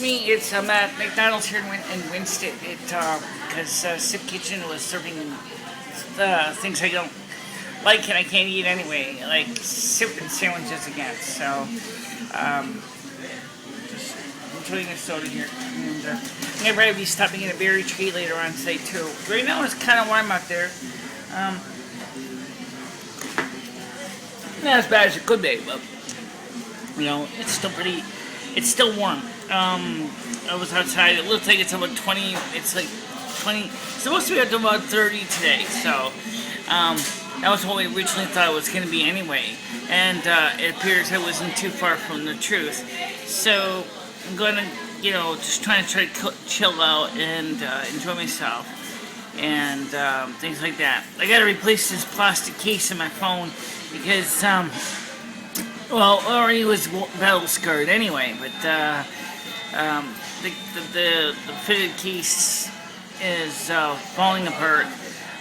me, it's I'm at McDonald's here in Winston. Because Sip Kitchen was serving things I don't like and I can't eat anyway, like soup and sandwiches again. So, just enjoying a soda here. And I'm gonna probably be stopping in a berry tree later on today too. Right now it's kind of warm out there. Not as bad as it could be, but you know, it's still warm. I was outside. It looks like it's about 20. It's like 20. It's supposed to be up to about 30 today. So that was what we originally thought it was going to be anyway. And it appears I wasn't too far from the truth. So I'm gonna, just try to chill out and enjoy myself and things like that. I got to replace this plastic case in my phone because well, it already was battle scarred anyway, but the fitted case is falling apart.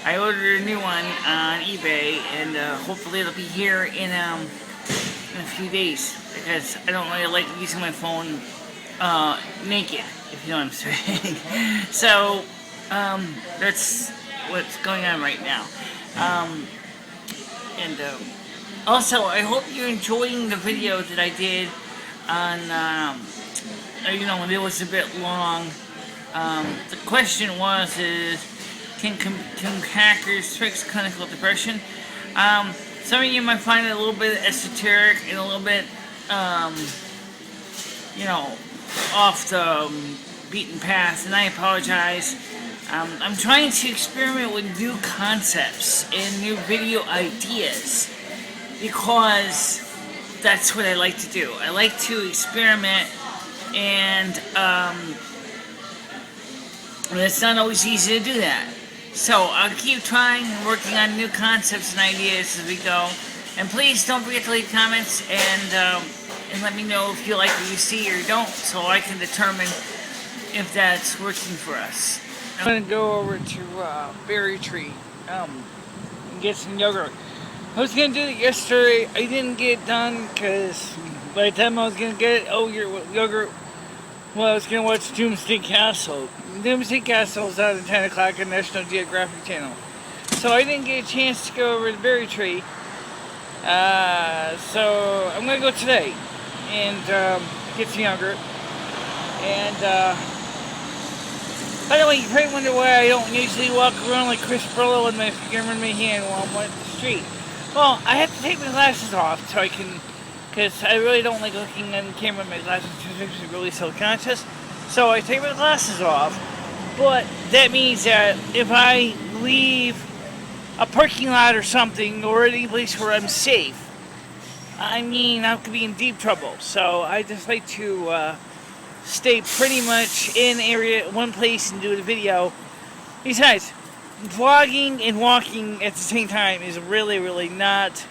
I ordered a new one on eBay, and hopefully it'll be here in a few days, because I don't really like using my phone naked, if you know what I'm saying. So that's what's going on right now. Also, I hope you're enjoying the video that I did on, when it was a bit long. The question is, can hackers fix clinical depression? Some of you might find it a little bit esoteric and a little bit, off the beaten path, and I apologize. I'm trying to experiment with new concepts and new video ideas, because that's what I like to do. I like to experiment, and it's not always easy to do that. So I'll keep trying and working on new concepts and ideas as we go. And please don't forget to leave comments and let me know if you like what you see or don't, so I can determine if that's working for us. I'm gonna go over to Berry Tree and get some yogurt. I was going to do it yesterday. I didn't get it done because by the time I was going to get yogurt, well, I was going to watch Doomsday Castle. Doomsday Castle is out at 10 o'clock on National Geographic Channel. So I didn't get a chance to go over to Berry Tree. So I'm going to go today and get some yogurt. And by the way, you probably wonder why I don't usually walk around like Chris Burlow with my camera in my hand while I'm on the street. Well, I have to take my glasses off so I can, because I really don't like looking on camera with my glasses because it makes me really self-conscious. So I take my glasses off, but that means that if I leave a parking lot or something, or any place where I'm safe, I could be in deep trouble. So I just like to stay pretty much in one place and do the video. Besides, vlogging and walking at the same time is really, really not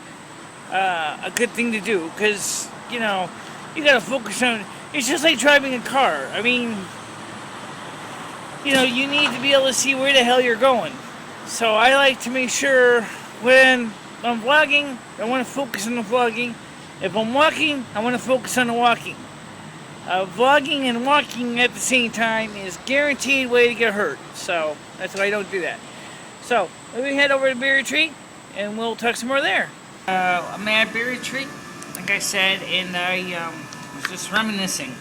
a good thing to do, because, you gotta focus on, it's just like driving a car. You need to be able to see where the hell you're going. So I like to make sure when I'm vlogging, I want to focus on the vlogging. If I'm walking, I want to focus on the walking. Vlogging and walking at the same time is guaranteed way to get hurt. So that's why I don't do that. So let me head over to Berry Tree and we'll talk some more there. I'm at Berry Tree, like I said, and I was just reminiscing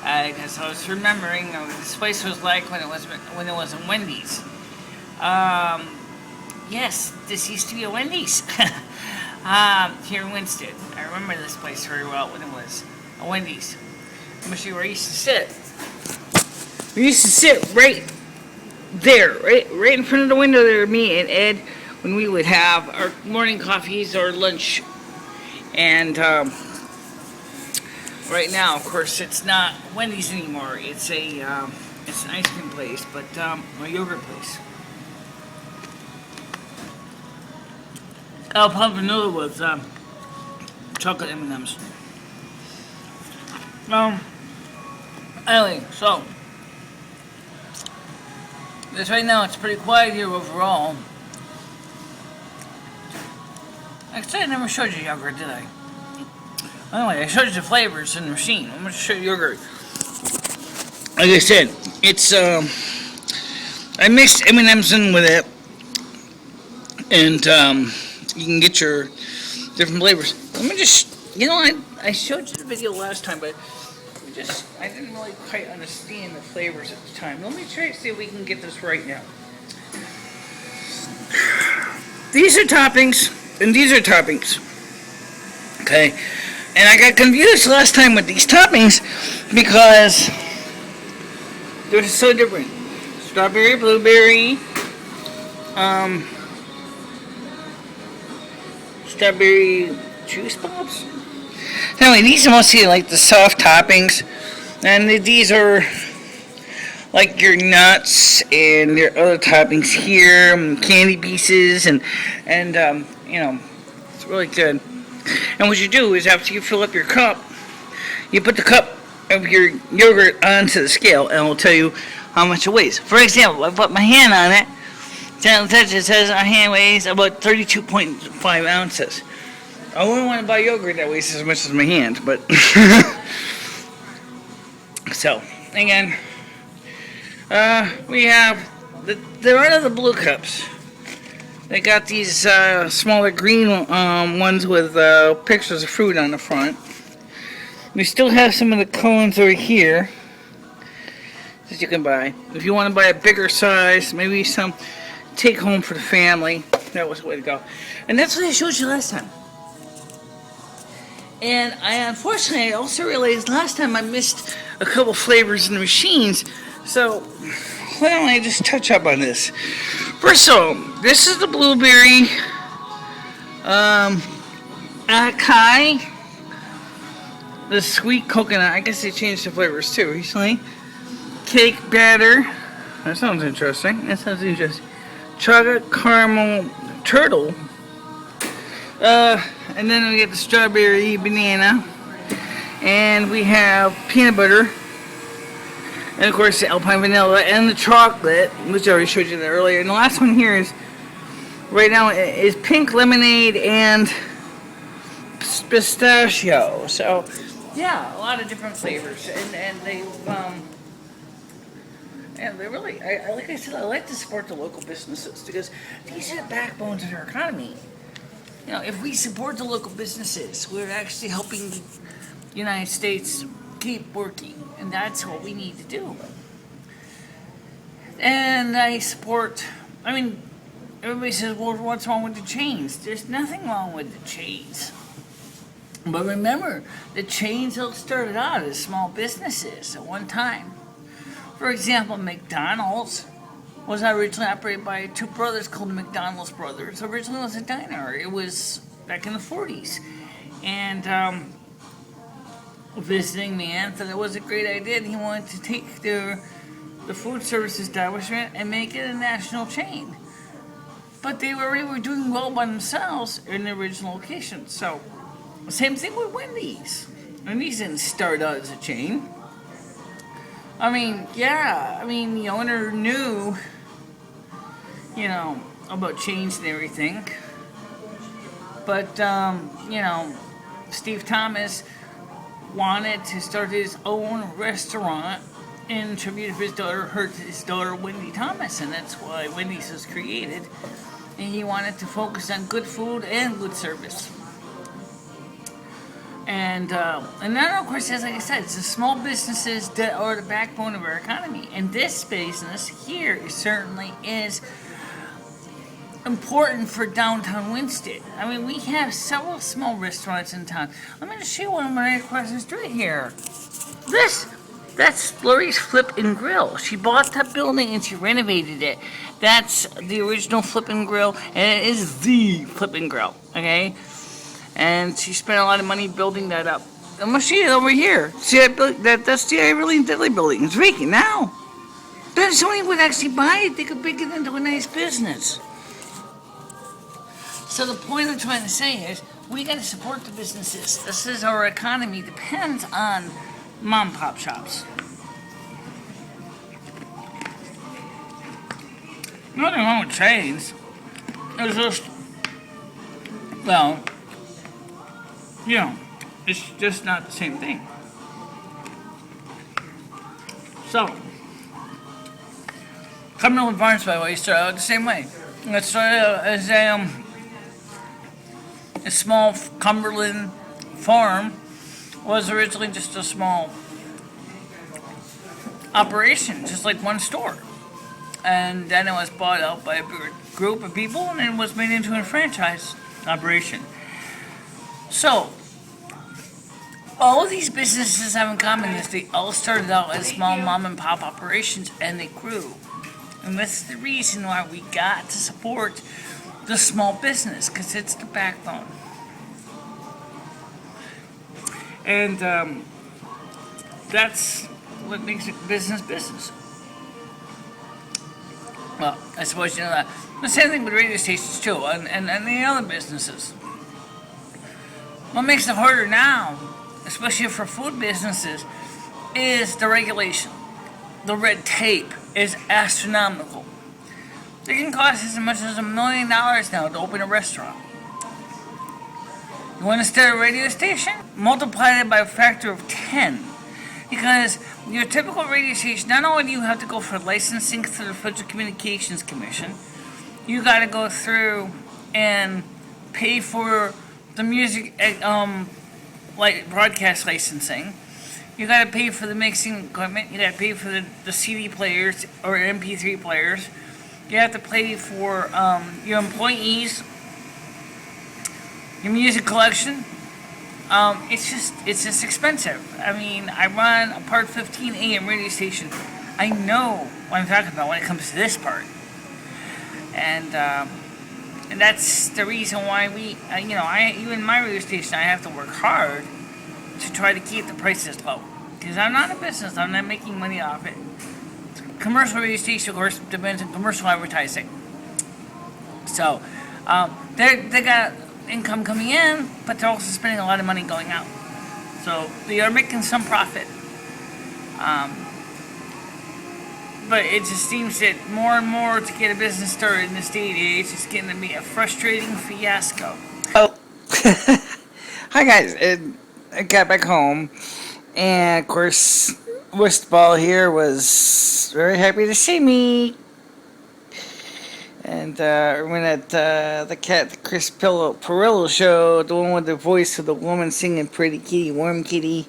because I was remembering what this place was like when it was a Wendy's. Yes, this used to be a Wendy's here in Winston. I remember this place very well when it was a Wendy's. I'm gonna show you where I used to sit. We used to sit right there, right in front of the window there, me and Ed, when we would have our morning coffees or lunch. And right now, of course, it's not Wendy's anymore. It's an ice cream place, but a yogurt place. I'll pump another with chocolate M&Ms. Anyway, so this right now, it's pretty quiet here overall. Actually, I never showed you yogurt, did I? Anyway, I showed you the flavors in the machine. I'm going to show you yogurt. like I said, it's I mixed M&Ms in with it, and you can get your different flavors. Let me just, I showed you the video last time, but I didn't really quite understand the flavors at the time. Let me try to see if we can get this right now. These are toppings, and these are toppings. Okay, and I got confused last time with these toppings because they're so different. Strawberry, blueberry, strawberry juice pops. Anyway, these are mostly like the soft toppings, and these are like your nuts and your other toppings here, candy pieces, and it's really good. And what you do is after you fill up your cup, you put the cup of your yogurt onto the scale, and it will tell you how much it weighs. For example, I put my hand on it. It says our hand weighs about 32.5 ounces. I wouldn't want to buy yogurt that weighs as much as my hand, but so again, we have there are the blue cups. They got these smaller green ones with pictures of fruit on the front. We still have some of the cones over here that you can buy. If you want to buy a bigger size, maybe some take home for the family, that was the way to go. And that's what I showed you last time. And unfortunately, I also realized last time I missed a couple flavors in the machines. So why don't I just touch up on this? First of all, this is the blueberry acai, the sweet coconut. I guess they changed the flavors too recently. Cake batter. That sounds interesting. Chocolate caramel turtle. And then we get the strawberry banana. And we have peanut butter. And of course the alpine vanilla and the chocolate, which I already showed you that earlier. And the last one here is, right now, is pink lemonade and pistachio. So, yeah, a lot of different flavors. And they really, like I said, I like to support the local businesses because these are the backbones of our economy. If we support the local businesses, we're actually helping the United States keep working, and that's what we need to do. And everybody says, well, what's wrong with the chains? There's nothing wrong with the chains. But remember, the chains all started out as small businesses at one time. For example, McDonald's was originally operated by two brothers called the McDonald's brothers. Originally it was a diner. It was back in the 40s. And a visiting man thought it was a great idea, and he wanted to take the food service establishment and make it a national chain. But they were doing well by themselves in the original location. So, same thing with Wendy's. Wendy's didn't start out as a chain. The owner knew, about chains and everything. But, Steve Thomas wanted to start his own restaurant in tribute of his daughter Wendy Thomas, and that's why Wendy's was created. And he wanted to focus on good food and good service. And then, of course, as I said, it's the small businesses that are the backbone of our economy. And this business here certainly is important for downtown Winston. We have several small restaurants in town. I'm going to show you one right across the street here. That's Lori's Flip and Grill. She bought that building and she renovated it. That's the original Flip and Grill, and it is the Flip and Grill, okay? And she spent a lot of money building that up. I'm going to show you over here. See that's the Irene Dudley building. It's vacant now. But if somebody would actually buy it, they could make it into a nice business. So the point I'm trying to say is, we got to support the businesses. This is our economy depends on mom and pop shops. Nothing wrong with chains. It's just, it's just not the same thing. So, Cumberland Farms, by the way, started out the same way. It started out as a small Cumberland farm. Was originally just a small operation, just like one store. And then it was bought out by a bigger group of people, and it was made into a franchise operation. So, all of these businesses have in common is they all started out as small mom and pop operations, and they grew. And that's the reason why we got to support the small business, because it's the backbone. And that's what makes it business. Well, I suppose you know that. The same thing with radio stations too, and the other businesses. What makes it harder now, especially for food businesses, is the regulation. The red tape is astronomical. It can cost as much as $1 million now to open a restaurant. You want to start a radio station? Multiply it by a factor of 10. Because your typical radio station, not only do you have to go for licensing through the Federal Communications Commission, you got to go through and pay for the music, like broadcast licensing. You got to pay for the mixing equipment. You got to pay for the CD players or MP3 players. You have to pay for your employees, your music collection. It's just expensive. I mean, I run a Part 15 AM radio station. I know what I'm talking about when it comes to this part. And that's the reason why even my radio station, I have to work hard to try to keep the prices low. Because I'm not in business, I'm not making money off it. Commercial radio station, of course, depends on commercial advertising. So, they got income coming in, but they're also spending a lot of money going out. So they are making some profit. But it just seems that more and more to get a business started in this day and age is getting to be a frustrating fiasco. Oh, hi guys. I got back home, and of course, Westball here was very happy to see me. And we went at the Chris Perillo show, the one with the voice of the woman singing "Pretty Kitty, Warm Kitty,"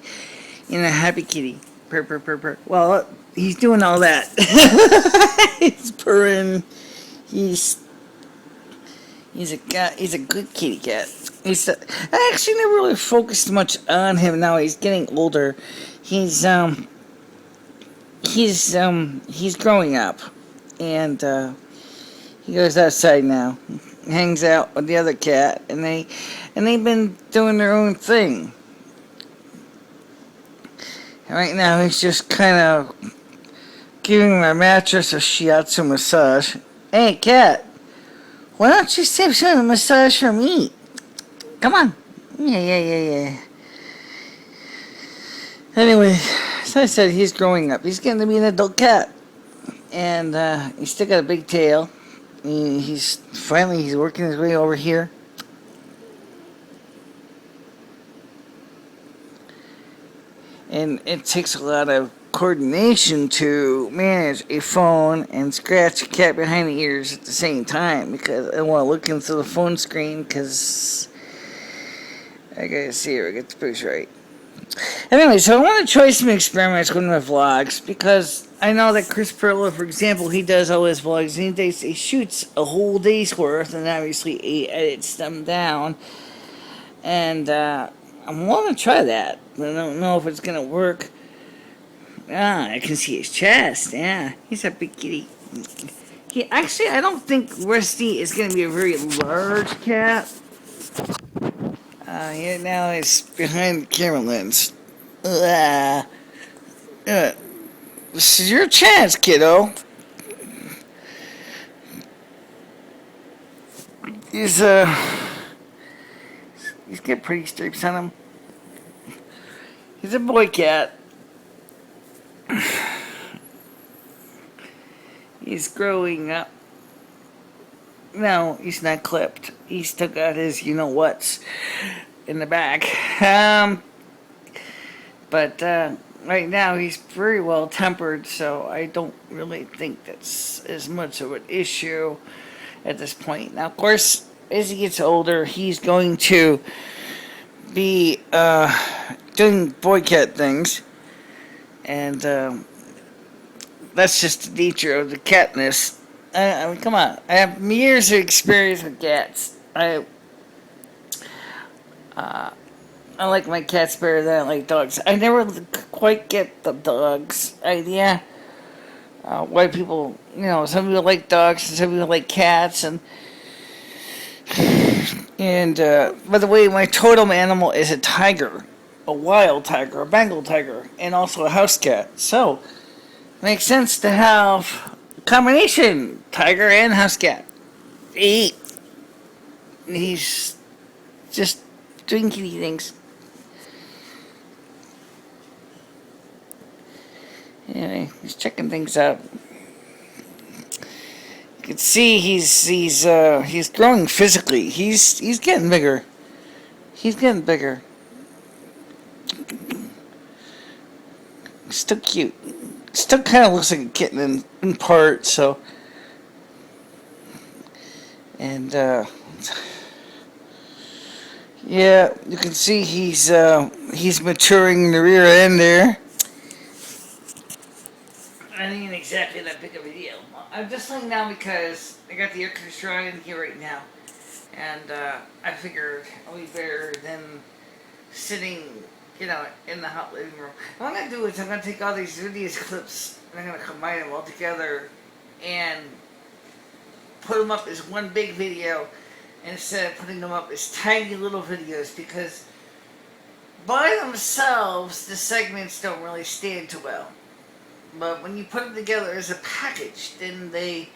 Happy Kitty. Purr, purr, purr, purr. Well, he's doing all that. He's purring. He's a good kitty cat. I actually never really focused much on him. Now he's getting older. He's growing up, and he goes outside now, hangs out with the other cat, and they've been doing their own thing. And right now he's just kind of giving my mattress a shiatsu massage. Hey, cat, why don't you save some of the massage for me? Come on. Yeah. Anyway, as I said, he's growing up. He's getting to be an adult cat. And he's still got a big tail. He's working his way over here. And it takes a lot of coordination to manage a phone and scratch a cat behind the ears at the same time, because I want to look into the phone screen because I gotta see her, I get the picture right. Anyway, so I want to try some experiments with my vlogs, because I know that Chris Perillo, for example, he does all his vlogs, and he shoots a whole day's worth, and obviously he edits them down. And I want to try that, but I don't know if it's going to work. I can see his chest, yeah, he's a big kitty. Actually, I don't think Rusty is going to be a very large cat. Here now he's behind the camera lens. This is your chance, kiddo. He's got pretty stripes on him. He's a boy cat. He's growing up. No, he's not clipped. He's still got his you-know-whats in the back. But right now he's very well tempered, so I don't really think that's as much of an issue at this point. Now, of course, as he gets older, he's going to be doing boy cat things, and that's just the nature of the catness. I mean, come on. I have years of experience with cats. I like my cats better than I like dogs. I never quite get the dogs idea. Why people, some people like dogs and some people like cats, and by the way, my totem animal is a tiger, a wild tiger, a Bengal tiger, and also a house cat. So it makes sense to have a combination tiger and house cat. He's just doing kitty things. Anyway, he's checking things out. You can see he's growing physically. He's getting bigger. He's getting bigger. Still cute. Still kind of looks like a kitten in part. So, and yeah, you can see he's maturing in the rear end there. I ain't exactly that big of a deal. I'm just laying down because I got the air conditioner on in here right now, and I figured I'll be better than sitting, in the hot living room. What I'm gonna do is I'm gonna take all these video clips and I'm gonna combine them all together and put them up as one big video instead of putting them up as tiny little videos, because by themselves the segments don't really stand too well. But when you put them together as a package, then they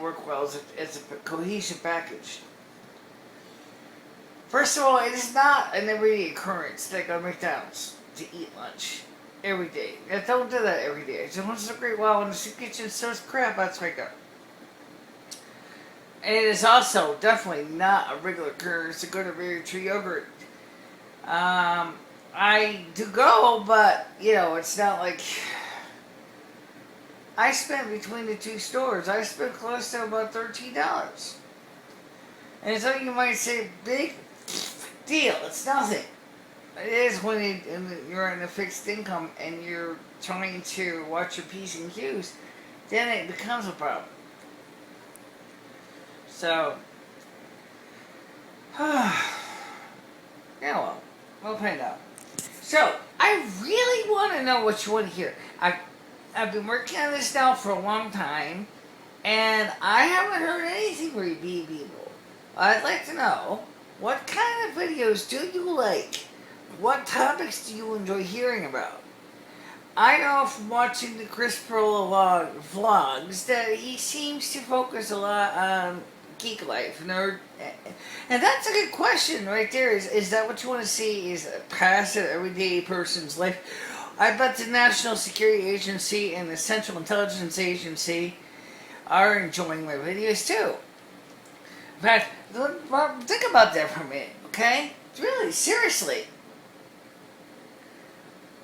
work well as a cohesive package. First of all, it is not an everyday occurrence to go to McDonald's to eat lunch every day. I don't do that every day. Just once in a great while when the soup kitchen serves crap, that's where I go. And it is also definitely not a regular occurrence to go to Berry Tree Yogurt. I do go, but, it's not like... I spent between the two stores, I spent close to about $13. And so you might say, big deal, it's nothing. It is when you're in a fixed income and you're trying to watch your P's and Q's, then it becomes a problem. So, well, we'll find out. So, I really want to know what you want to hear. I've been working on this now for a long time, and I haven't heard anything from you people. I'd like to know, what kind of videos do you like? What topics do you enjoy hearing about? I know from watching the Chris Perla vlogs that he seems to focus a lot on geek life, nerd, and that's a good question right there. Is that what you want to see? Is a passive, everyday person's life? I bet the National Security Agency and the Central Intelligence Agency are enjoying my videos too. In fact, think about that for a minute, okay? Really, seriously.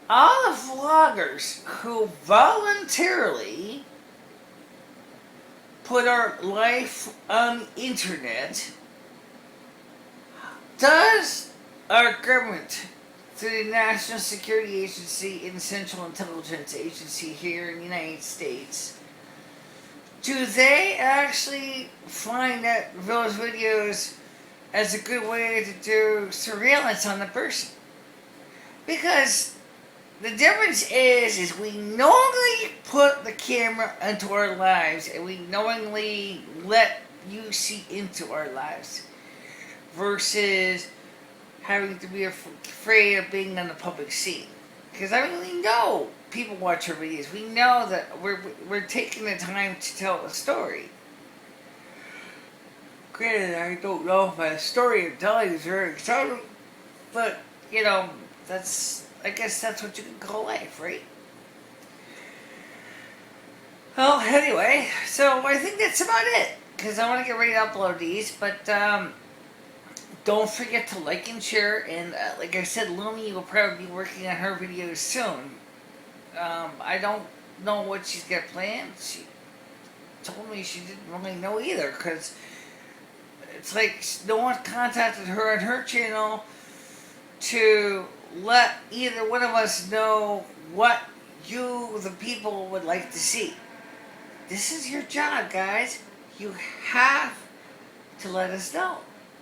All the vloggers who voluntarily put our life on the internet, does our government, through the National Security Agency and Central Intelligence Agency here in the United States, do they actually find that those videos as a good way to do surveillance on the person? Because the difference is we knowingly put the camera into our lives and we knowingly let you see into our lives versus having to be afraid of being on the public scene. Because we know people watch our videos. We know that we're taking the time to tell a story. Granted, I don't know if my storytelling is very exciting, but I guess that's what you can call life, right? Well, anyway, so I think that's about it, because I want to get ready to upload these, but don't forget to like and share. And like I said, Lumi will probably be working on her videos soon. I don't know what she's got planned. She told me she didn't really know either, because it's like no one contacted her on her channel to let either one of us know what you, the people, would like to see. This is your job, guys. You have to let us know,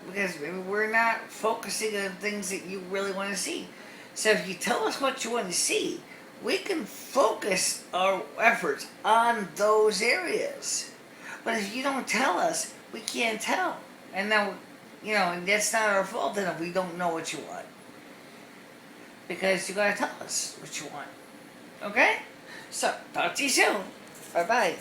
because maybe we're not focusing on things that you really want to see. So if you tell us what you want to see, we can focus our efforts on those areas. But if you don't tell us, we can't tell. And now, and that's not our fault then if we don't know what you want. Because you gotta tell us what you want. Okay? So, talk to you soon. Bye-bye.